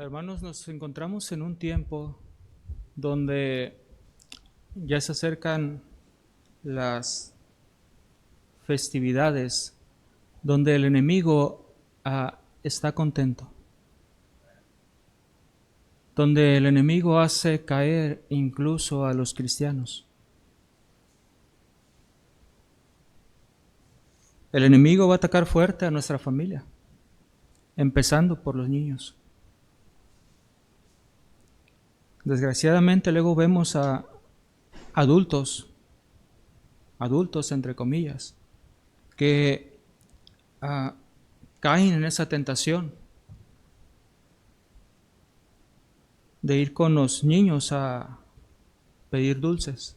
Hermanos, nos encontramos en un tiempo donde ya se acercan las festividades, donde el enemigo está contento, donde el enemigo hace caer incluso a los cristianos. El enemigo va a atacar fuerte a nuestra familia, empezando por los niños. Desgraciadamente luego vemos a adultos entre comillas, que caen en esa tentación de ir con los niños a pedir dulces.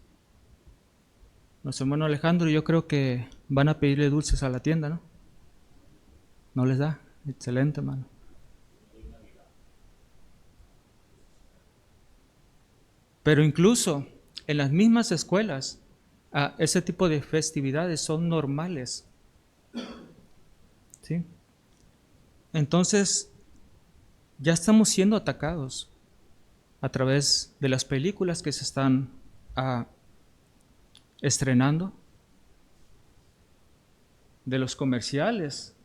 Nuestro hermano Alejandro, yo creo que van a pedirle dulces a la tienda, ¿no? No les da. Excelente, hermano. Pero incluso en las mismas escuelas, ese tipo de festividades son normales. ¿Sí? Entonces, ya estamos siendo atacados a través de las películas que se están estrenando, de los comerciales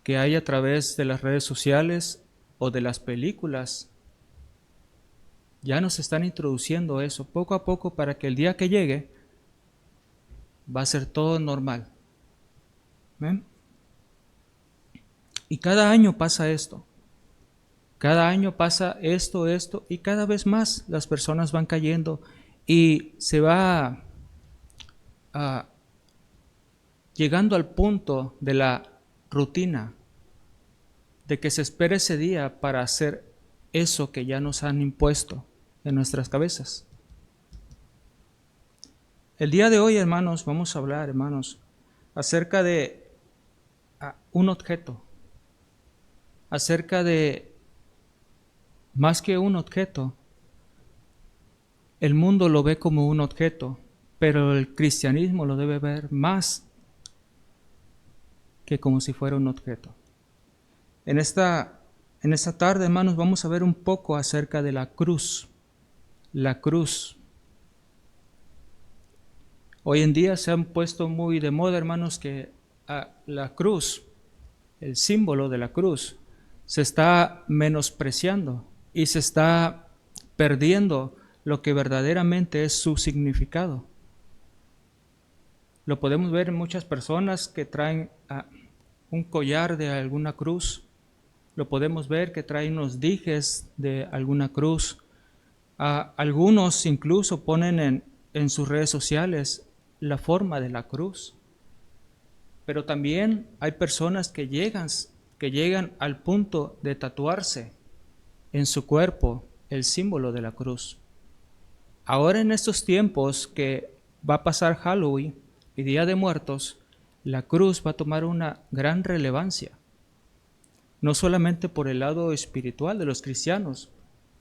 que hay a través de las redes sociales o de las películas. Ya nos están introduciendo eso poco a poco para que el día que llegue va a ser todo normal. ¿Ven? Y cada año pasa esto. Cada año pasa esto, y cada vez más las personas van cayendo y se va llegando al punto de la rutina, de que se espera ese día para hacer eso que ya nos han impuesto en nuestras cabezas. El día de hoy, hermanos, vamos a hablar, hermanos, acerca de un objeto, acerca de más que un objeto. El mundo lo ve como un objeto, pero el cristianismo lo debe ver más que como si fuera un objeto. En esta tarde, hermanos, vamos a ver un poco acerca de la cruz. La cruz. Hoy en día se han puesto muy de moda, hermanos, que la cruz, el símbolo de la cruz, se está menospreciando y se está perdiendo lo que verdaderamente es su significado. Lo podemos ver en muchas personas que traen un collar de alguna cruz. Lo podemos ver que traen unos dijes de alguna cruz. Algunos incluso ponen en sus redes sociales la forma de la cruz. Pero también hay personas que llegan al punto de tatuarse en su cuerpo el símbolo de la cruz. Ahora en estos tiempos que va a pasar Halloween y Día de Muertos, la cruz va a tomar una gran relevancia. No solamente por el lado espiritual de los cristianos,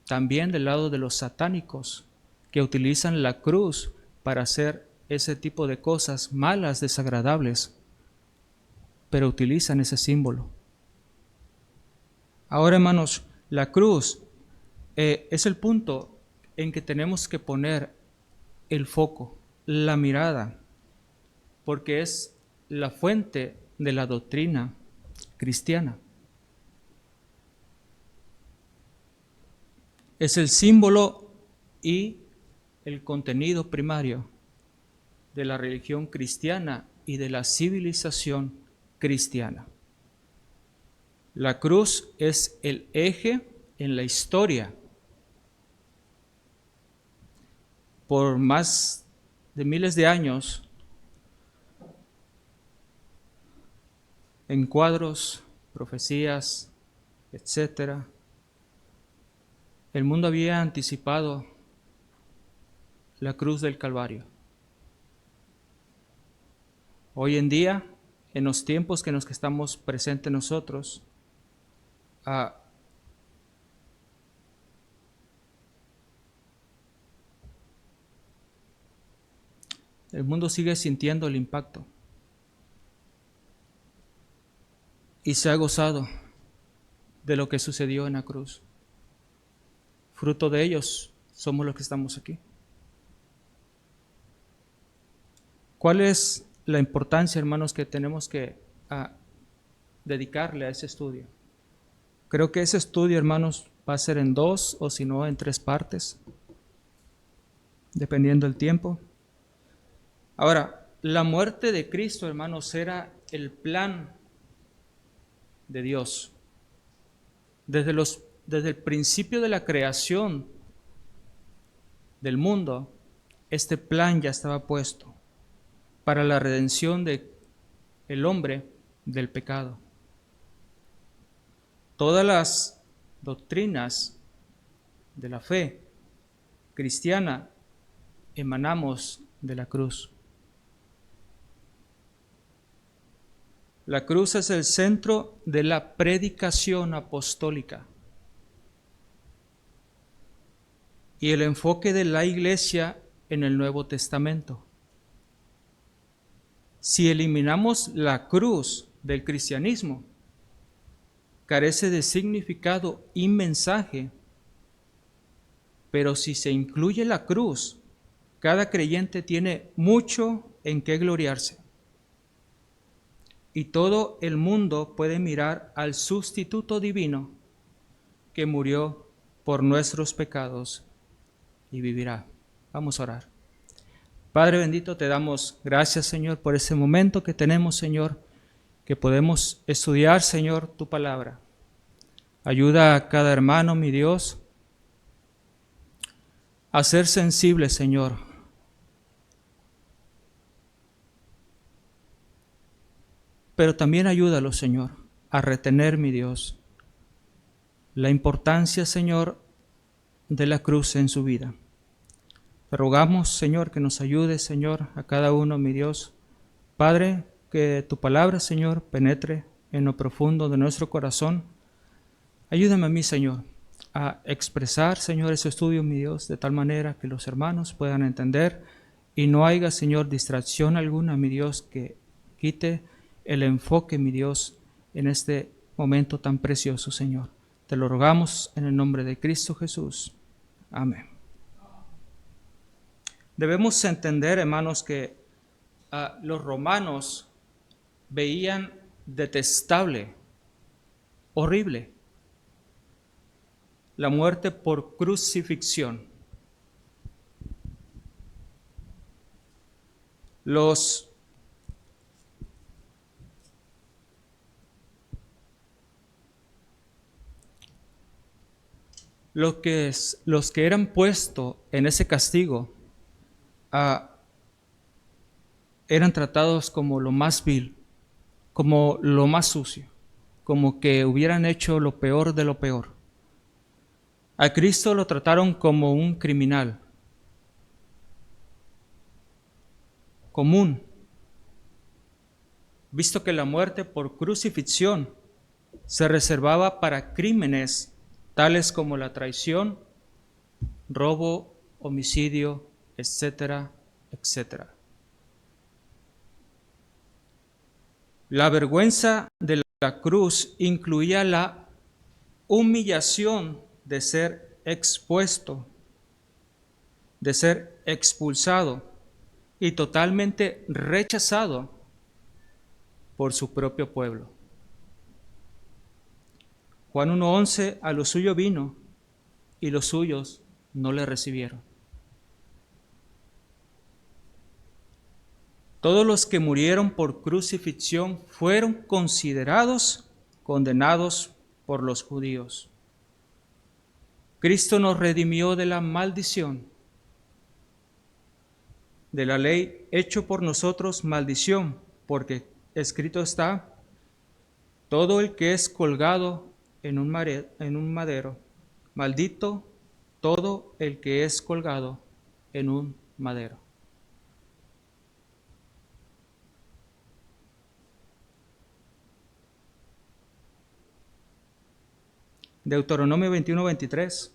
también del lado de los satánicos, que utilizan la cruz para hacer ese tipo de cosas malas, desagradables, pero utilizan ese símbolo. Ahora, hermanos, la cruz es el punto en que tenemos que poner el foco, la mirada, porque es la fuente de la doctrina cristiana. Es el símbolo y el contenido primario de la religión cristiana y de la civilización cristiana. La cruz es el eje en la historia. Por más de miles de años, en cuadros, profecías, etc., el mundo había anticipado la cruz del Calvario. Hoy en día, en los tiempos en los que estamos presentes nosotros, el mundo sigue sintiendo el impacto y se ha gozado de lo que sucedió en la cruz. Fruto de ellos somos los que estamos aquí. ¿Cuál es la importancia, hermanos, que tenemos que dedicarle a ese estudio? Creo que ese estudio, hermanos, va a ser en 2 o si no en 3 partes, dependiendo del tiempo. Ahora, la muerte de Cristo, hermanos, era el plan de Dios. Desde el principio de la creación del mundo, este plan ya estaba puesto para la redención del hombre del pecado. Todas las doctrinas de la fe cristiana emanamos de la cruz. La cruz es el centro de la predicación apostólica y el enfoque de la Iglesia en el Nuevo Testamento. Si eliminamos la cruz del cristianismo, carece de significado y mensaje, pero si se incluye la cruz, cada creyente tiene mucho en qué gloriarse. Y todo el mundo puede mirar al sustituto divino que murió por nuestros pecados y vivirá. Vamos a orar. Padre bendito, te damos gracias, Señor, por ese momento que tenemos, Señor, que podemos estudiar, Señor, tu palabra. Ayuda a cada hermano, mi Dios, a ser sensible, Señor, pero también ayúdalo, Señor, a retener, mi Dios, la importancia, Señor, de la cruz en su vida. Te rogamos, Señor, que nos ayude, Señor, a cada uno, mi Dios. Padre, que tu palabra, Señor, penetre en lo profundo de nuestro corazón. Ayúdame a mí, Señor, a expresar, Señor, ese estudio, mi Dios, de tal manera que los hermanos puedan entender y no haya, Señor, distracción alguna, mi Dios, que quite el enfoque, mi Dios, en este momento tan precioso, Señor. Te lo rogamos en el nombre de Cristo Jesús. Amén. Debemos entender, hermanos, que los romanos veían detestable, horrible, la muerte por crucifixión. Los que eran puestos en ese castigo eran tratados como lo más vil, como lo más sucio, como que hubieran hecho lo peor de lo peor. A Cristo lo trataron como un criminal común, visto que la muerte por crucifixión se reservaba para crímenes tales como la traición, robo, homicidio, etcétera, etcétera. La vergüenza de la cruz incluía la humillación de ser expuesto, de ser expulsado y totalmente rechazado por su propio pueblo. Juan 1:11, a lo suyo vino y los suyos no le recibieron. Todos los que murieron por crucifixión fueron considerados condenados por los judíos. Cristo nos redimió de la maldición de la ley, hecho por nosotros maldición, porque escrito está: todo el que es colgado en un madero, maldito todo el que es colgado en un madero. Deuteronomio 21:23.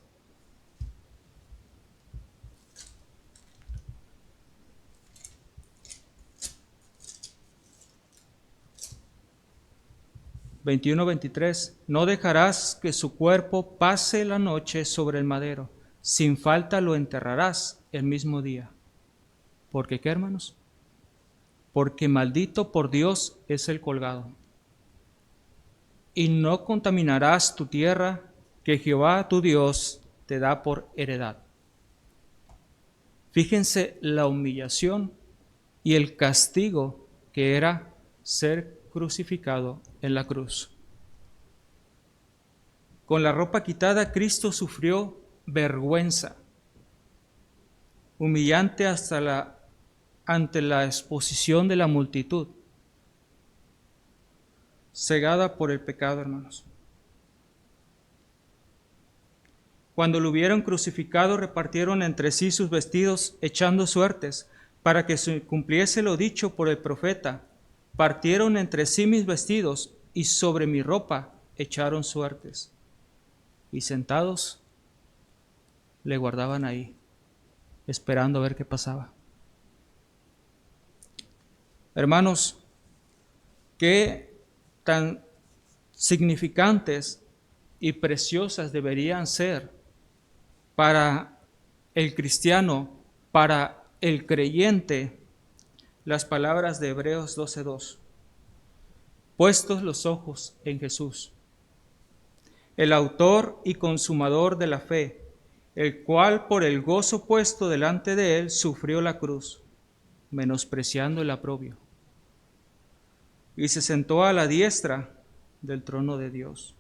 21-23, no dejarás que su cuerpo pase la noche sobre el madero, sin falta lo enterrarás el mismo día. ¿Por qué, hermanos? Porque maldito por Dios es el colgado. Y no contaminarás tu tierra que Jehová tu Dios te da por heredad. Fíjense la humillación y el castigo que era ser crucificado en la cruz. Con la ropa quitada, Cristo sufrió vergüenza, humillante ante la exposición de la multitud, cegada por el pecado, hermanos. Cuando lo hubieron crucificado, repartieron entre sí sus vestidos, echando suertes, para que se cumpliese lo dicho por el profeta. Partieron entre sí mis vestidos, y sobre mi ropa echaron suertes. Y sentados, le guardaban ahí, esperando a ver qué pasaba. Hermanos, qué tan significantes y preciosas deberían ser para el cristiano, para el creyente, las palabras de Hebreos 12:2. Puestos los ojos en Jesús, el autor y consumador de la fe, el cual por el gozo puesto delante de él sufrió la cruz, menospreciando el oprobio, y se sentó a la diestra del trono de Dios.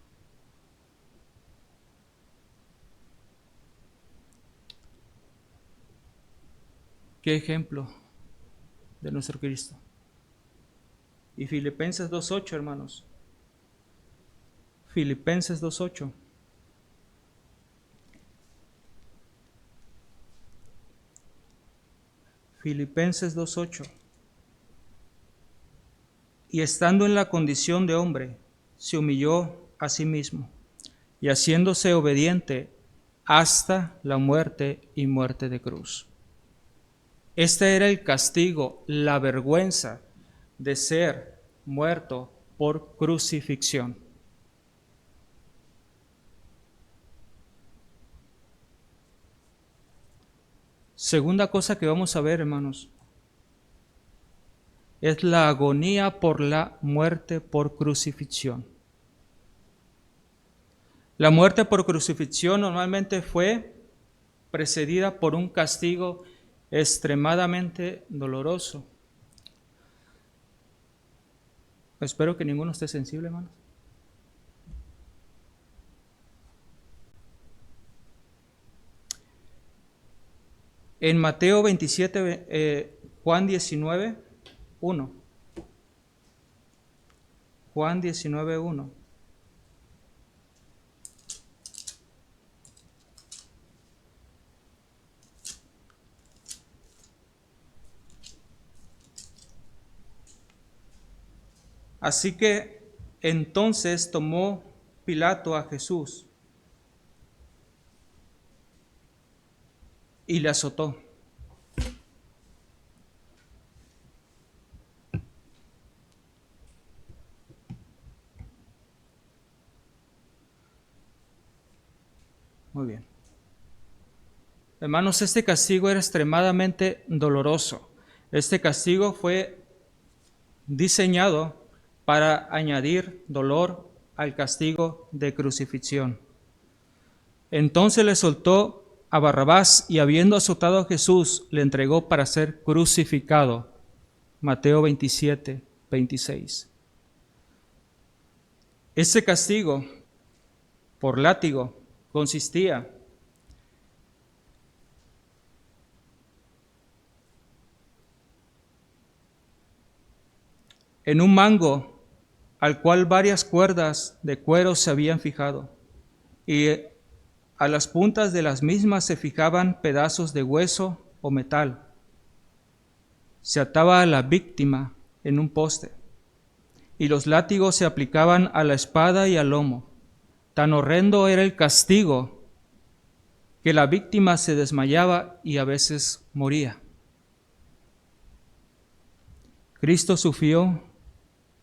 Qué ejemplo de nuestro Cristo. Y Filipenses 2:8, hermanos. Filipenses 2:8. Filipenses 2:8. Y estando en la condición de hombre, se humilló a sí mismo, y haciéndose obediente hasta la muerte y muerte de cruz. Este era el castigo, la vergüenza de ser muerto por crucifixión. Segunda cosa que vamos a ver, hermanos, es la agonía por la muerte por crucifixión. La muerte por crucifixión normalmente fue precedida por un castigo extremadamente doloroso. Espero que ninguno esté sensible, hermanos. En Mateo 27, Juan 19:1. Juan 19:1. Así que entonces tomó Pilato a Jesús y le azotó. Muy bien. Hermanos, este castigo era extremadamente doloroso. Este castigo fue diseñado para añadir dolor al castigo de crucifixión. Entonces le soltó a Barrabás y habiendo azotado a Jesús, le entregó para ser crucificado. Mateo 27:26. Este castigo por látigo consistía en un mango al cual varias cuerdas de cuero se habían fijado, y a las puntas de las mismas se fijaban pedazos de hueso o metal. Se ataba a la víctima en un poste, y los látigos se aplicaban a la espada y al lomo. Tan horrendo era el castigo que la víctima se desmayaba y a veces moría. Cristo sufrió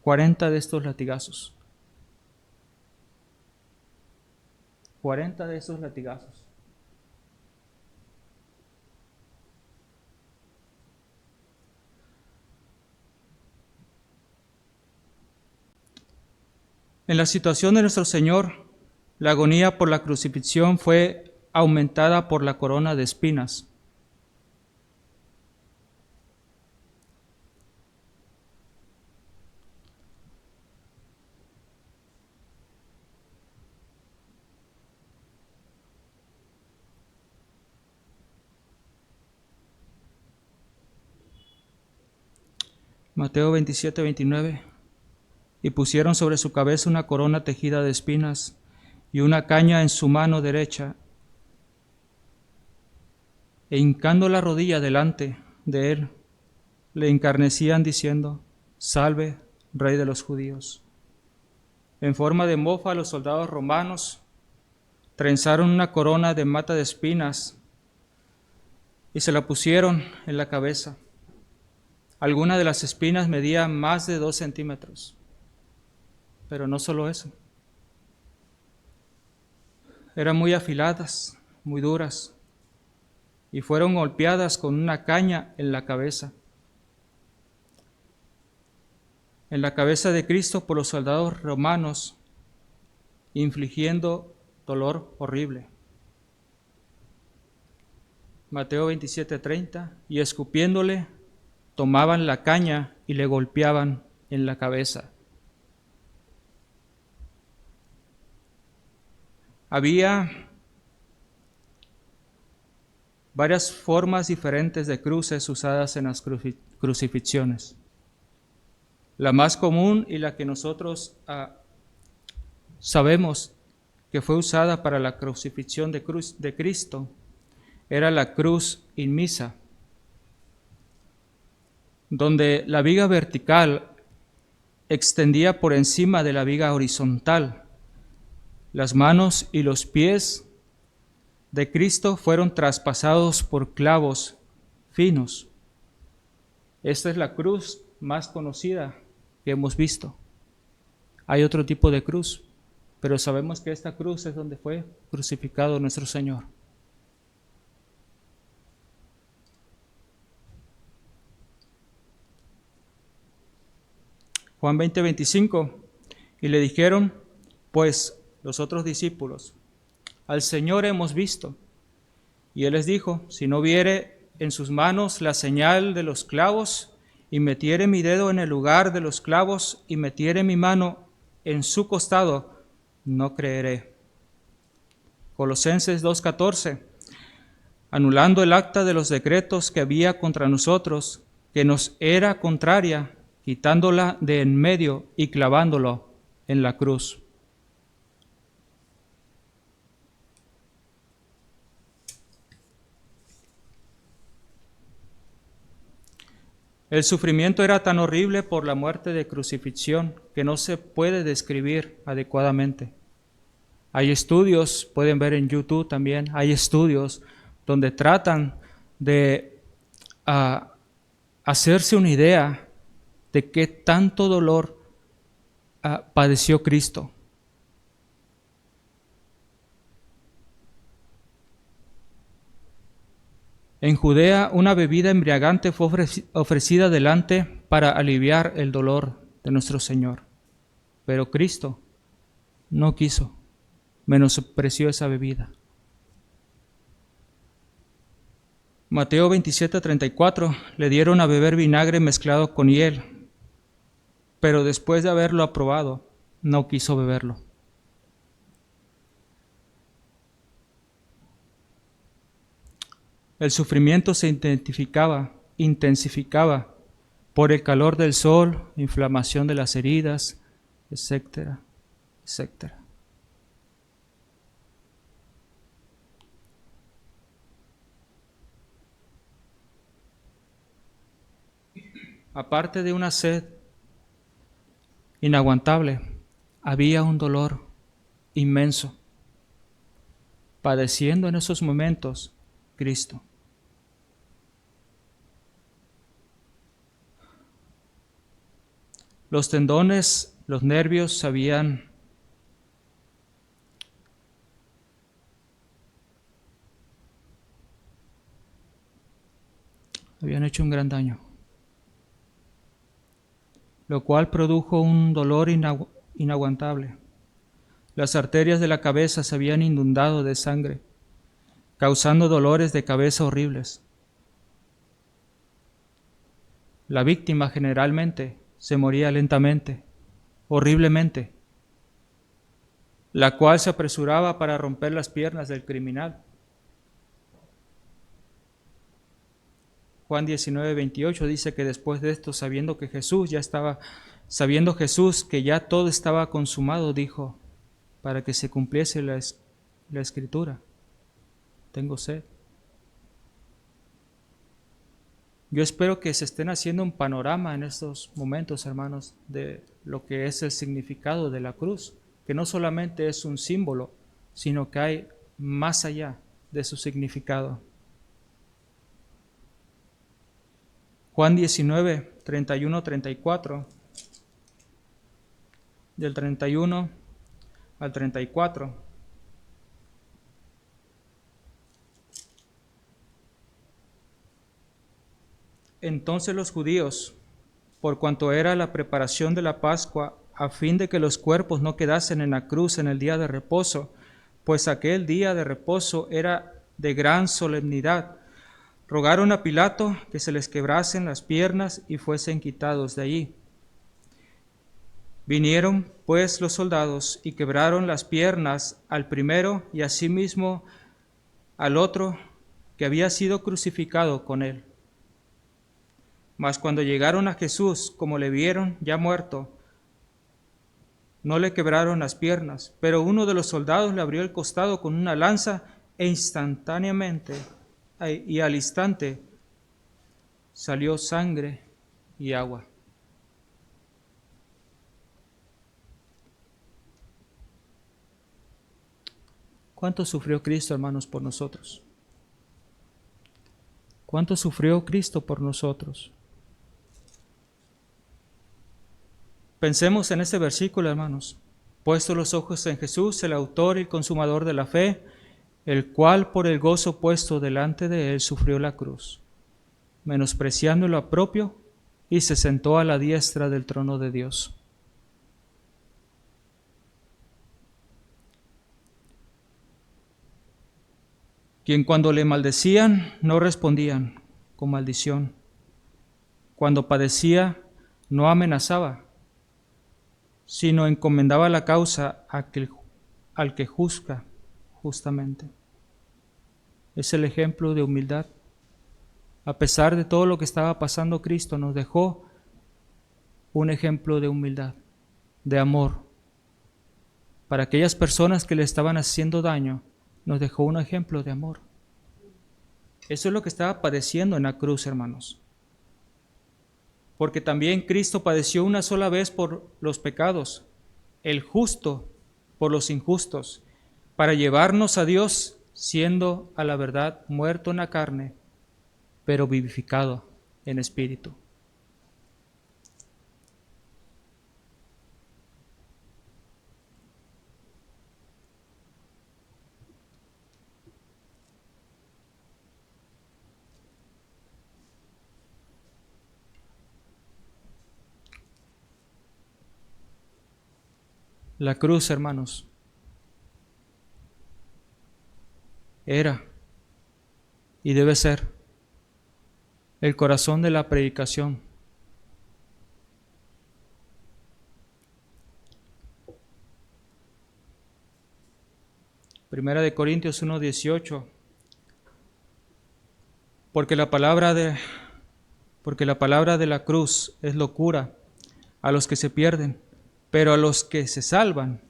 40 de estos latigazos. 40 de esos latigazos. En la situación de nuestro Señor, la agonía por la crucifixión fue aumentada por la corona de espinas. Mateo 27, 29. Y pusieron sobre su cabeza una corona tejida de espinas y una caña en su mano derecha, e hincando la rodilla delante de él, le encarnecían diciendo: Salve, Rey de los judíos. En forma de mofa, los soldados romanos trenzaron una corona de mata de espinas y se la pusieron en la cabeza. Alguna de las espinas medía más de 2 centímetros. Pero no solo eso. Eran muy afiladas, muy duras, y fueron golpeadas con una caña en la cabeza. En la cabeza de Cristo por los soldados romanos, infligiendo dolor horrible. Mateo 27:30, y escupiéndole, tomaban la caña y le golpeaban en la cabeza. Había varias formas diferentes de cruces usadas en las crucifixiones. La más común y la que nosotros sabemos que fue usada para la crucifixión de Cristo era la cruz inmisa, donde la viga vertical extendía por encima de la viga horizontal. Las manos y los pies de Cristo fueron traspasados por clavos finos. Esta es la cruz más conocida que hemos visto. Hay otro tipo de cruz, pero sabemos que esta cruz es donde fue crucificado nuestro Señor. Juan 20:25, y le dijeron, pues, los otros discípulos: al Señor hemos visto. Y él les dijo: si no viere en sus manos la señal de los clavos, y metiere mi dedo en el lugar de los clavos, y metiere mi mano en su costado, no creeré. Colosenses 2:14, anulando el acta de los decretos que había contra nosotros, que nos era contraria, quitándola de en medio y clavándolo en la cruz. El sufrimiento era tan horrible por la muerte de crucifixión que no se puede describir adecuadamente. Hay estudios, pueden ver en YouTube también, hay estudios donde tratan de hacerse una idea de qué tanto dolor padeció Cristo. En Judea, una bebida embriagante fue ofrecida delante para aliviar el dolor de nuestro Señor. Pero Cristo no quiso, menospreció esa bebida. Mateo 27:34, le dieron a beber vinagre mezclado con hiel, pero después de haberlo aprobado, no quiso beberlo. El sufrimiento se intensificaba por el calor del sol, inflamación de las heridas, etcétera, etcétera. Aparte de una sed inaguantable, había un dolor inmenso, padeciendo en esos momentos Cristo. Los tendones, los nervios se habían habían hecho un gran daño, lo cual produjo un dolor inaguantable. Las arterias de la cabeza se habían inundado de sangre, causando dolores de cabeza horribles. La víctima generalmente se moría lentamente, horriblemente, la cual se apresuraba para romper las piernas del criminal. Juan 19:28 dice que después de esto, sabiendo Jesús que ya todo estaba consumado, dijo, para que se cumpliese la escritura, tengo sed. Yo espero que se estén haciendo un panorama en estos momentos, hermanos, de lo que es el significado de la cruz, que no solamente es un símbolo, sino que hay más allá de su significado. Juan 19, 31, 34, del 31 al 34. Entonces los judíos, por cuanto era la preparación de la Pascua, a fin de que los cuerpos no quedasen en la cruz en el día de reposo, pues aquel día de reposo era de gran solemnidad, rogaron a Pilato que se les quebrasen las piernas y fuesen quitados de allí. Vinieron pues los soldados y quebraron las piernas al primero y asimismo al otro que había sido crucificado con él. Mas cuando llegaron a Jesús, como le vieron ya muerto, no le quebraron las piernas, pero uno de los soldados le abrió el costado con una lanza e instantáneamente y al instante salió sangre y agua. ¿Cuánto sufrió Cristo, hermanos, por nosotros? ¿Cuánto sufrió Cristo por nosotros? Pensemos en este versículo, hermanos. Puesto los ojos en Jesús, el autor y consumador de la fe, el cual por el gozo puesto delante de él sufrió la cruz, menospreciando lo propio, y se sentó a la diestra del trono de Dios. Quien cuando le maldecían no respondían con maldición, cuando padecía no amenazaba, sino encomendaba la causa al que juzga justamente. Es el ejemplo de humildad. A pesar de todo lo que estaba pasando, Cristo nos dejó un ejemplo de humildad, de amor. Para aquellas personas que le estaban haciendo daño, nos dejó un ejemplo de amor. Eso es lo que estaba padeciendo en la cruz, hermanos. Porque también Cristo padeció una sola vez por los pecados, el justo por los injustos, para llevarnos a Dios, siendo a la verdad muerto en la carne, pero vivificado en espíritu. La cruz, hermanos, era y debe ser el corazón de la predicación. Primera de Corintios 1:18. Porque la palabra de la cruz es locura a los que se pierden, pero a los que se salvan,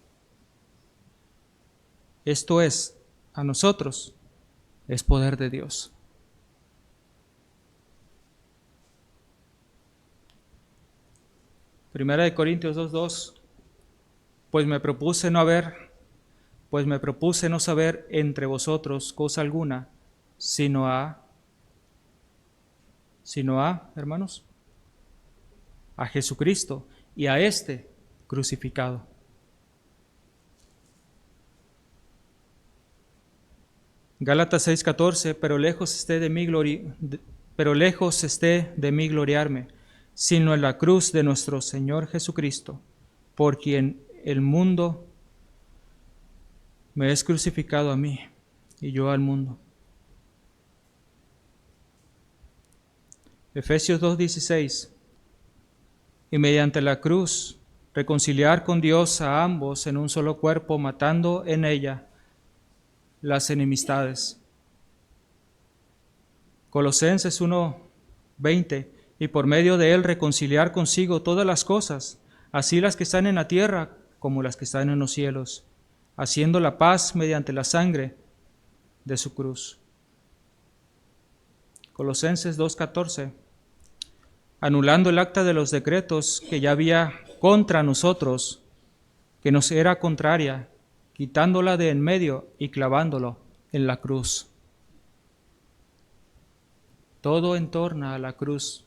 esto es, a nosotros, es poder de Dios. Primera de Corintios 2:2. Pues me propuse no saber entre vosotros cosa alguna, sino hermanos, a Jesucristo y a este crucificado. Gálatas 6:14, pero lejos esté de mí pero lejos esté de mí gloriarme, sino en la cruz de nuestro Señor Jesucristo, por quien el mundo me es crucificado a mí y yo al mundo. Efesios 2:16. Y mediante la cruz reconciliar con Dios a ambos en un solo cuerpo, matando en ella las enemistades. Colosenses 1:20. Y por medio de él reconciliar consigo todas las cosas, así las que están en la tierra como las que están en los cielos, haciendo la paz mediante la sangre de su cruz. Colosenses 2:14. Anulando el acta de los decretos que ya había contra nosotros, que nos era contraria, quitándola de en medio y clavándolo en la cruz. Todo en torno a la cruz.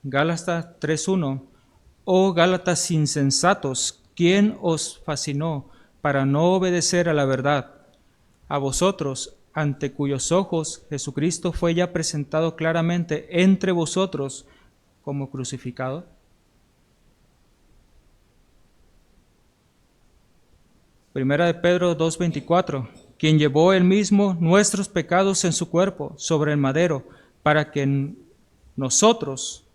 Gálatas 3:1. Oh Gálatas insensatos, ¿quién os fascinó para no obedecer a la verdad? A vosotros, ante cuyos ojos Jesucristo fue ya presentado claramente entre vosotros como crucificado. Primera de Pedro 2:24, quien llevó él mismo nuestros pecados en su cuerpo sobre el madero, para que nosotros,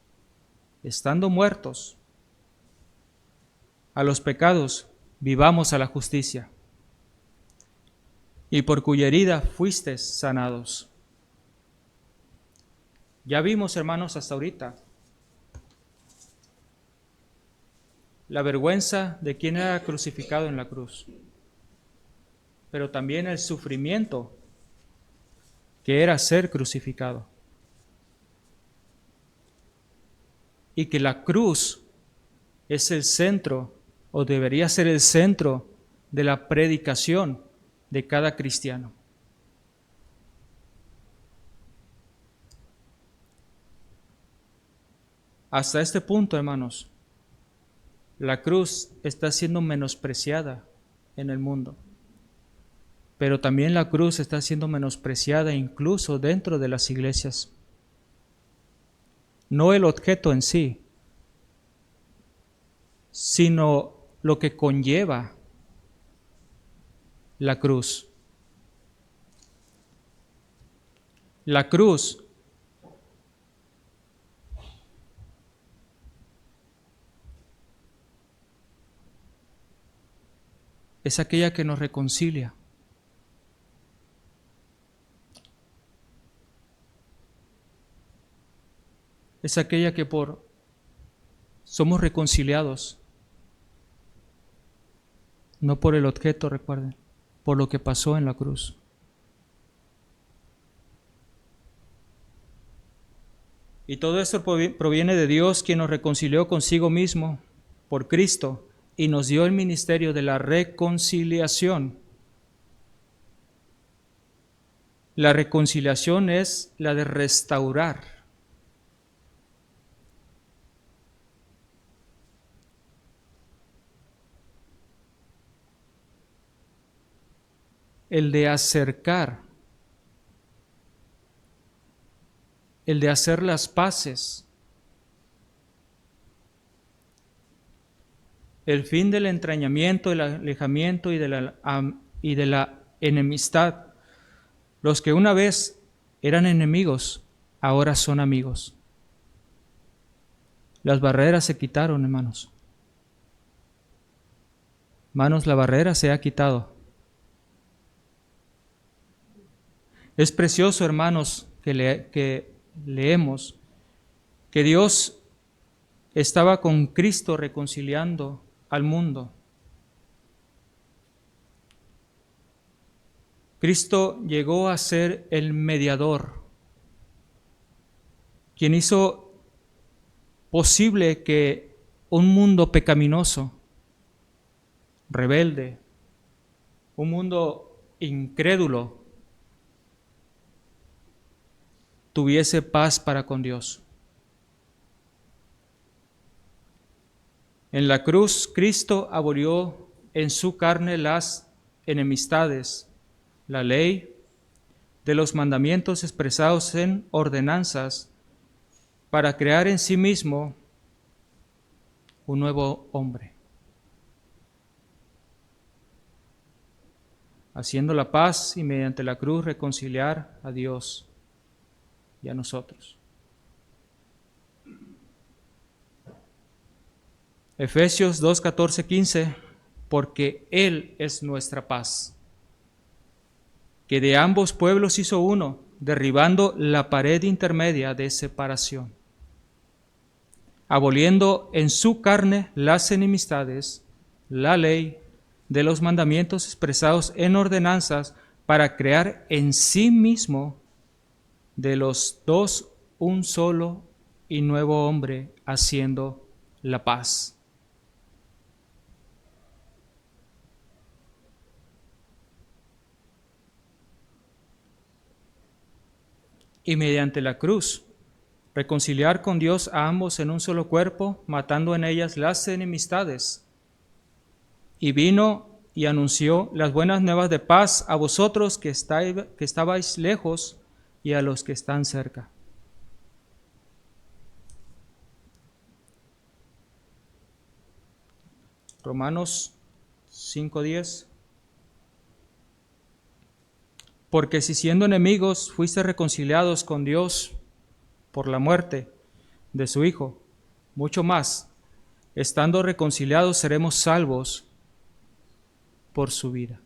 estando muertos a los pecados, vivamos a la justicia, y por cuya herida fuisteis sanados. Ya vimos, hermanos, hasta ahorita la vergüenza de quien era crucificado en la cruz, pero también el sufrimiento que era ser crucificado. Y que la cruz es el centro, o debería ser el centro, de la predicación de cada cristiano. Hasta este punto, hermanos, la cruz está siendo menospreciada en el mundo, pero también la cruz está siendo menospreciada incluso dentro de las iglesias. No el objeto en sí, sino lo que conlleva la cruz. La cruz es aquella que nos reconcilia. Es aquella que somos reconciliados, no por el objeto, recuerden, por lo que pasó en la cruz. Y todo esto proviene de Dios, quien nos reconcilió consigo mismo por Cristo y nos dio el ministerio de la reconciliación. La reconciliación es la de restaurar. El de acercar, el de hacer las paces. El fin del entrañamiento, del alejamiento y de la enemistad. Los que una vez eran enemigos, ahora son amigos. Las barreras se quitaron, hermanos. Hermanos, la barrera se ha quitado. Es precioso, hermanos, que leemos que Dios estaba con Cristo reconciliando al mundo. Cristo llegó a ser el mediador, quien hizo posible que un mundo pecaminoso, rebelde, un mundo incrédulo, tuviese paz para con Dios. En la cruz, Cristo abolió en su carne las enemistades, la ley, de los mandamientos expresados en ordenanzas, para crear en sí mismo un nuevo hombre, haciendo la paz y mediante la cruz reconciliar a Dios y a nosotros. Efesios 2, 14, 15, porque Él es nuestra paz, que de ambos pueblos hizo uno, derribando la pared intermedia de separación, aboliendo en su carne las enemistades, la ley de los mandamientos expresados en ordenanzas, para crear en sí mismo de los dos un solo y nuevo hombre, haciendo la paz. Y mediante la cruz, reconciliar con Dios a ambos en un solo cuerpo, matando en ellas las enemistades. Y vino y anunció las buenas nuevas de paz a vosotros que estabais lejos y a los que están cerca. Romanos 5:10. Porque si siendo enemigos fuiste reconciliados con Dios por la muerte de su Hijo, mucho más, estando reconciliados, seremos salvos por su vida.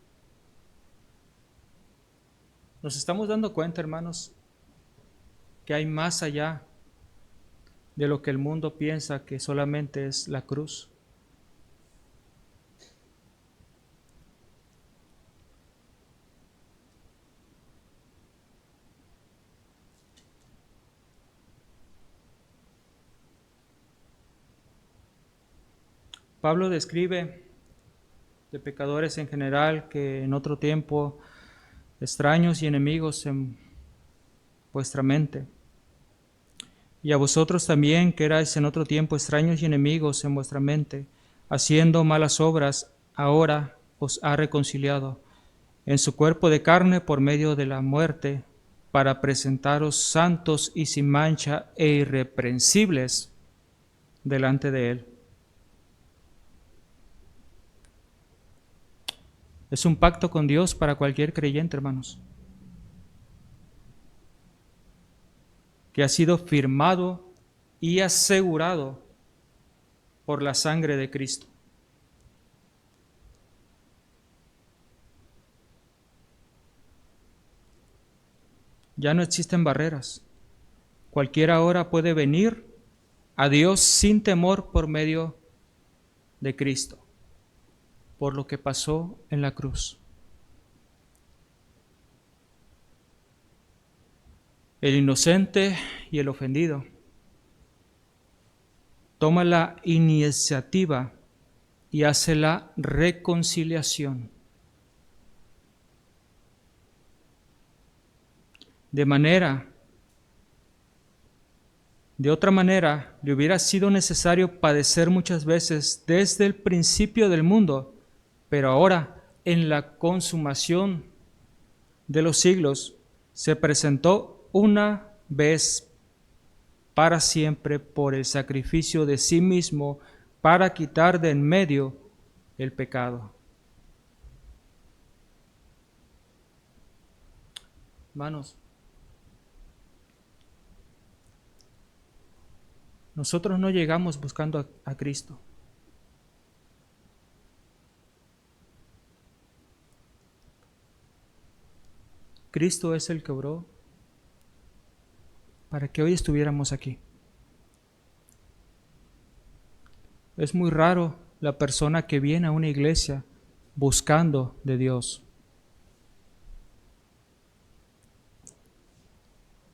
Nos estamos dando cuenta, hermanos, que hay más allá de lo que el mundo piensa que solamente es la cruz. Pablo describe de pecadores en general que en otro tiempo extraños y enemigos en vuestra mente. Y a vosotros también, que erais en otro tiempo extraños y enemigos en vuestra mente, haciendo malas obras, ahora os ha reconciliado en su cuerpo de carne por medio de la muerte, para presentaros santos y sin mancha e irreprensibles delante de Él. Es un pacto con Dios para cualquier creyente, hermanos, que ha sido firmado y asegurado por la sangre de Cristo. Ya no existen barreras. Cualquiera ahora puede venir a Dios sin temor por medio de Cristo, por lo que pasó en la cruz. El inocente y el ofendido toma la iniciativa y hace la reconciliación. De otra manera, le hubiera sido necesario padecer muchas veces desde el principio del mundo, pero ahora, en la consumación de los siglos, se presentó una vez para siempre por el sacrificio de sí mismo para quitar de en medio el pecado. Hermanos, nosotros no llegamos buscando a Cristo. Cristo es el que obró para que hoy estuviéramos aquí. Es muy raro la persona que viene a una iglesia buscando de Dios.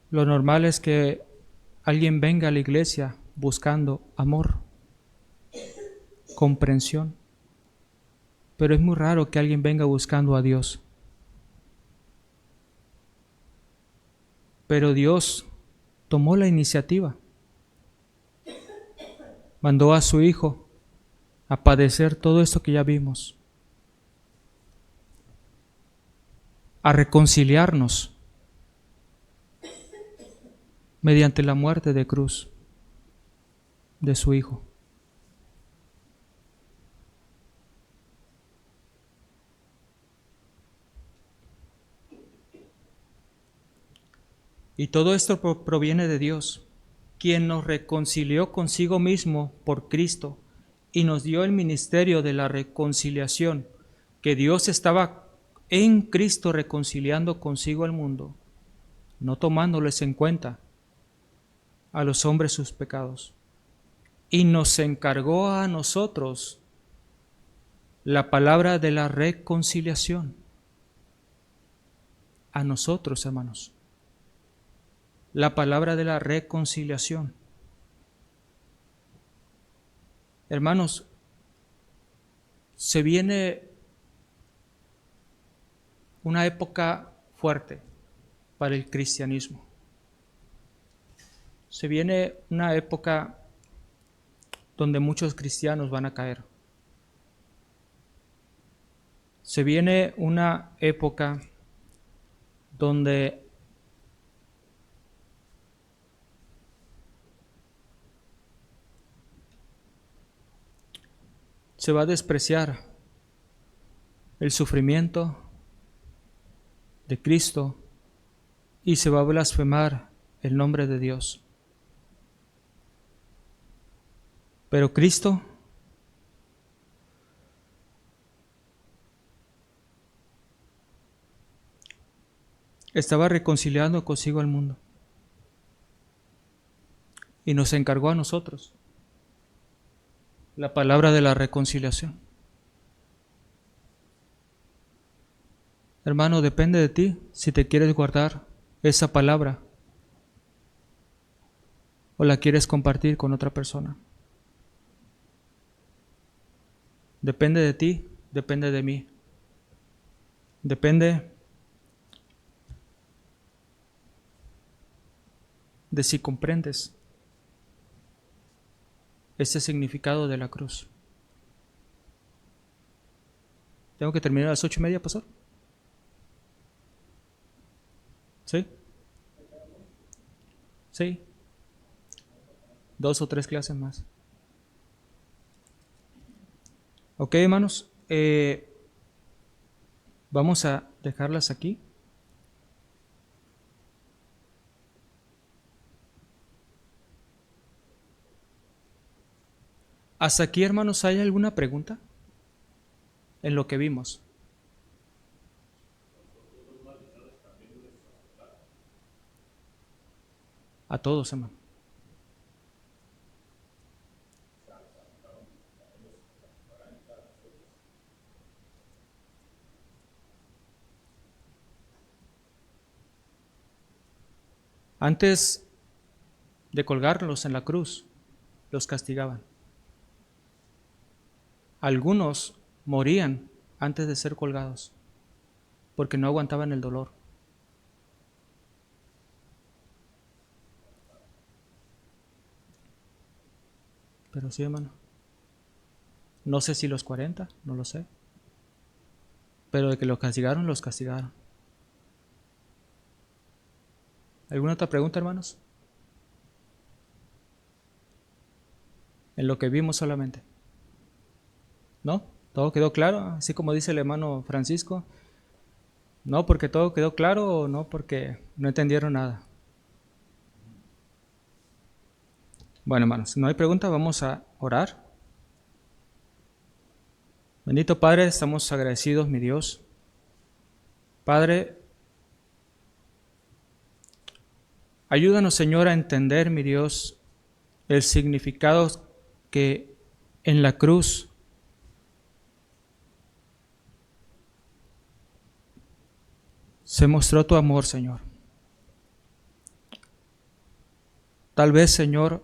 Lo normal es que alguien venga a la iglesia buscando amor, comprensión, pero es muy raro que alguien venga buscando a Dios. Pero Dios tomó la iniciativa, mandó a su Hijo a padecer todo esto que ya vimos, a reconciliarnos mediante la muerte de cruz de su Hijo. Y todo esto proviene de Dios, quien nos reconcilió consigo mismo por Cristo y nos dio el ministerio de la reconciliación, que Dios estaba en Cristo reconciliando consigo al mundo, no tomándoles en cuenta a los hombres sus pecados. Y nos encargó a nosotros la palabra de la reconciliación. A nosotros, hermanos. La palabra de la reconciliación. Hermanos, se viene una época fuerte para el cristianismo. Se viene una época donde muchos cristianos van a caer. Se viene una época donde se va a despreciar el sufrimiento de Cristo y se va a blasfemar el nombre de Dios. Pero Cristo estaba reconciliando consigo al mundo y nos encargó a nosotros la palabra de la reconciliación. Hermano, depende de ti si te quieres guardar esa palabra o la quieres compartir con otra persona. Depende de ti, depende de mí. Depende de si comprendes ese significado de la cruz. ¿Tengo que terminar a las 8:30, pastor? ¿Sí? Sí. 2 o 3 clases más. Ok, hermanos. Vamos a dejarlas aquí. ¿Hasta aquí, hermanos, hay alguna pregunta en lo que vimos? A todos, hermano. Antes de colgarlos en la cruz, los castigaban. Algunos morían antes de ser colgados porque no aguantaban el dolor. Pero sí, hermano. No sé si los 40, no lo sé. Pero de que los castigaron, los castigaron. ¿Alguna otra pregunta, hermanos? En lo que vimos solamente. ¿No? ¿Todo quedó claro? Así como dice el hermano Francisco. No porque todo quedó claro o no porque no entendieron nada. Bueno, hermanos, si no hay pregunta, vamos a orar. Bendito Padre, estamos agradecidos, mi Dios. Padre, ayúdanos, Señor, a entender, mi Dios, el significado que en la cruz se mostró tu amor, Señor. Tal vez, Señor,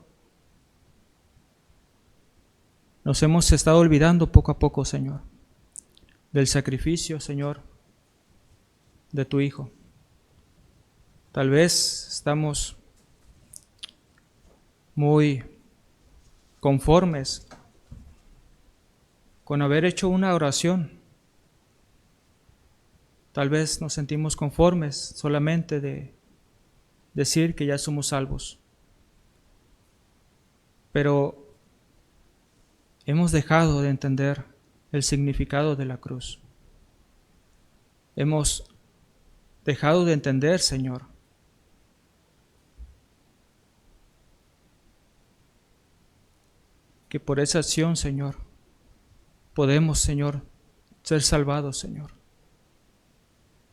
nos hemos estado olvidando poco a poco, Señor, del sacrificio, Señor, de tu Hijo. Tal vez estamos muy conformes con haber hecho una oración. Tal vez nos sentimos conformes solamente de decir que ya somos salvos. Pero hemos dejado de entender el significado de la cruz. Hemos dejado de entender, Señor, que por esa acción, Señor, podemos, Señor, ser salvados, Señor,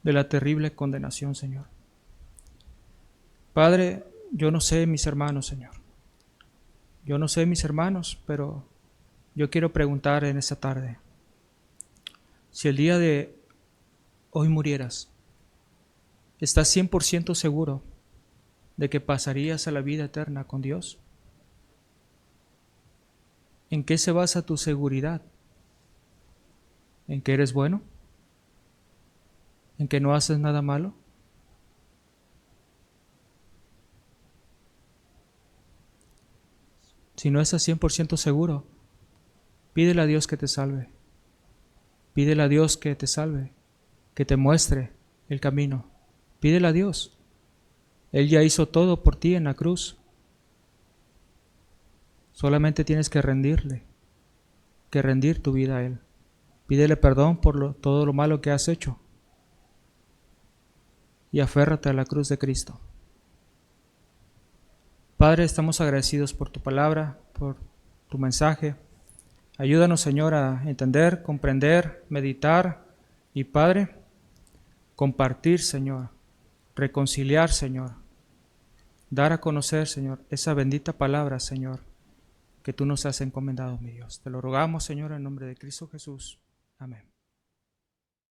de la terrible condenación, Señor. Padre, yo no sé mis hermanos, Señor. Yo no sé mis hermanos, pero yo quiero preguntar en esta tarde, si el día de hoy murieras, ¿estás 100% seguro de que pasarías a la vida eterna con Dios? ¿En qué se basa tu seguridad? ¿En que eres bueno? ¿En que no haces nada malo? Si no estás 100% seguro, pídele a Dios que te salve. Pídele a Dios que te salve, que te muestre el camino. Pídele a Dios. Él ya hizo todo por ti en la cruz. Solamente tienes que rendirle, que rendir tu vida a Él. Pídele perdón por todo lo malo que has hecho y aférrate a la cruz de Cristo. Padre, estamos agradecidos por tu palabra, por tu mensaje. Ayúdanos, Señor, a entender, comprender, meditar y, Padre, compartir, Señor, reconciliar, Señor, dar a conocer, Señor, esa bendita palabra, Señor, que tú nos has encomendado, mi Dios. Te lo rogamos, Señor, en nombre de Cristo Jesús. Amén.